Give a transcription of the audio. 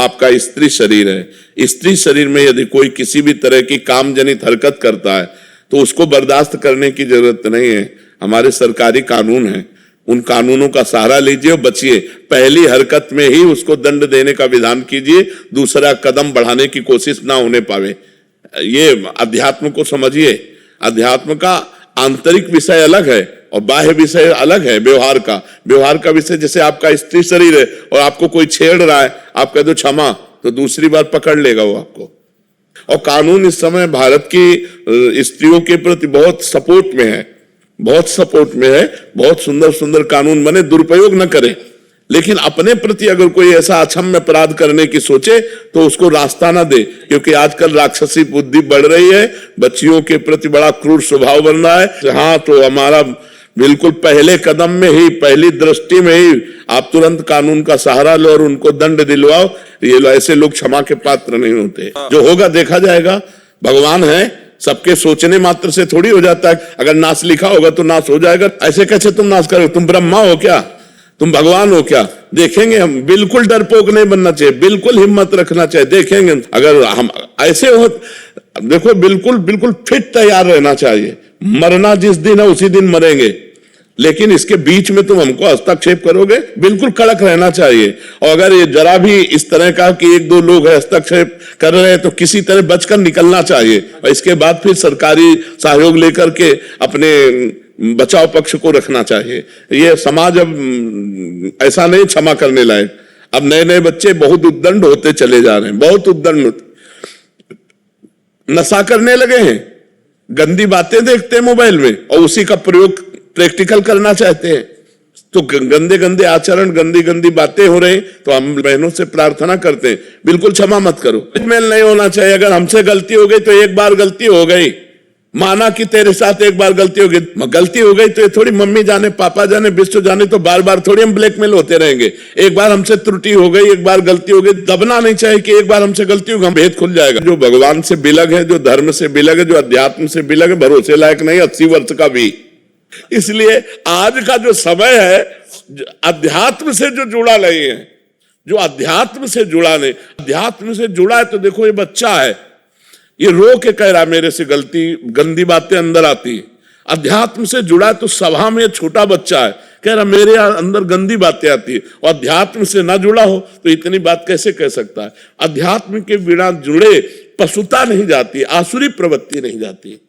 आपका स्त्री शरीर है। स्त्री शरीर में यदि कोई किसी भी तरह की काम जनित हरकत करता है तो उसको बर्दाश्त करने की जरूरत नहीं है। हमारे सरकारी कानून हैं, उन कानूनों का सहारा लीजिए और बचिए। पहली हरकत में ही उसको दंड देने का विधान कीजिए, दूसरा कदम बढ़ाने की कोशिश ना होने पावे। ये अध्यात्म को समझिए। अध्यात्म का आंतरिक विषय अलग है और बाह्य विषय अलग है। व्यवहार का विषय, जैसे आपका स्त्री शरीर है और आपको कोई छेड़ रहा है, आप कह दो क्षमा, तो दूसरी बार पकड़ लेगा वो आपको। और कानून इस समय भारत की स्त्रियों के प्रति बहुत सपोर्ट में है, बहुत सुंदर सुंदर कानून बने। दुरुपयोग न करें, लेकिन अपने प्रति अगर कोई ऐसा अक्षम्य अपराध करने की सोचे तो उसको रास्ता ना दे, क्योंकि आजकल राक्षसी बुद्धि बढ़ रही है, बच्चियों के प्रति बड़ा क्रूर स्वभाव बन रहा है। हाँ, तो हमारा बिल्कुल पहले कदम में ही, पहली दृष्टि में ही आप तुरंत कानून का सहारा लो और उनको दंड दिलवाओ। ये ऐसे लोग क्षमा के पात्र नहीं होते। जो होगा देखा जाएगा। भगवान है, सबके सोचने मात्र से थोड़ी हो जाता है। अगर नाश लिखा होगा तो नाश हो जाएगा। ऐसे कैसे तुम नाश करोगे? तुम ब्रह्मा हो क्या? तुम भगवान हो क्या? देखेंगे हम। बिल्कुल डरपोक नहीं बनना चाहिए, बिल्कुल हिम्मत रखना चाहिए। देखेंगे अगर हम ऐसे हो, देखो बिल्कुल फिट तैयार रहना चाहिए। मरना जिस दिन है उसी दिन मरेंगे, लेकिन इसके बीच में तुम हमको हस्तक्षेप करोगे, बिल्कुल कड़क रहना चाहिए। और अगर ये जरा भी इस तरह का कि एक दो लोग हस्तक्षेप कर रहे हैं तो किसी तरह बचकर निकलना चाहिए और इसके बाद फिर सरकारी सहयोग लेकर के अपने बचाव पक्ष को रखना चाहिए। ये समाज अब ऐसा नहीं क्षमा करने लायक। अब नए नए बच्चे बहुत उद्दंड होते चले जा रहे हैं, बहुत उद्दंड। नशा करने लगे हैं, गंदी बातें देखते हैं मोबाइल में और उसी का प्रयोग प्रैक्टिकल करना चाहते हैं। तो गंदे गंदे आचरण, गंदी गंदी बातें हो रही। तो हम बहनों से प्रार्थना करते हैं, बिल्कुल क्षमा मत करो। मेल नहीं होना चाहिए। अगर हमसे गलती हो गई तो एक बार गलती हो गई, माना कि तेरे साथ एक बार गलती हो गई तो ये थोड़ी मम्मी जाने, पापा जाने, विश्व जाने, तो बार बार थोड़ी हम ब्लैकमेल होते रहेंगे। एक बार हमसे त्रुटि हो गई, एक बार गलती हो गई, दबना नहीं चाहिए कि एक बार हमसे गलती होगी, हम भेद खुल जाएगा। जो भगवान से बिलग है, जो धर्म से बिलग है, जो अध्यात्म से बिलग है, भरोसे लायक नहीं 80 वर्ष का भी। इसलिए आज का जो समय है, अध्यात्म से जो जुड़ा नहीं है, जो अध्यात्म से जुड़ा नहीं, अध्यात्म से जुड़ा है तो देखो ये बच्चा है, ये रो के कह रहा मेरे से गलती, गंदी बातें अंदर आती है। अध्यात्म से जुड़ा है तो सभा में छोटा बच्चा है, कह रहा मेरे अंदर गंदी बातें आती है। और अध्यात्म से ना जुड़ा हो तो इतनी बात कैसे कह सकता है? अध्यात्म के बिना जुड़े पशुता नहीं जाती, आसुरी प्रवृत्ति नहीं जाती।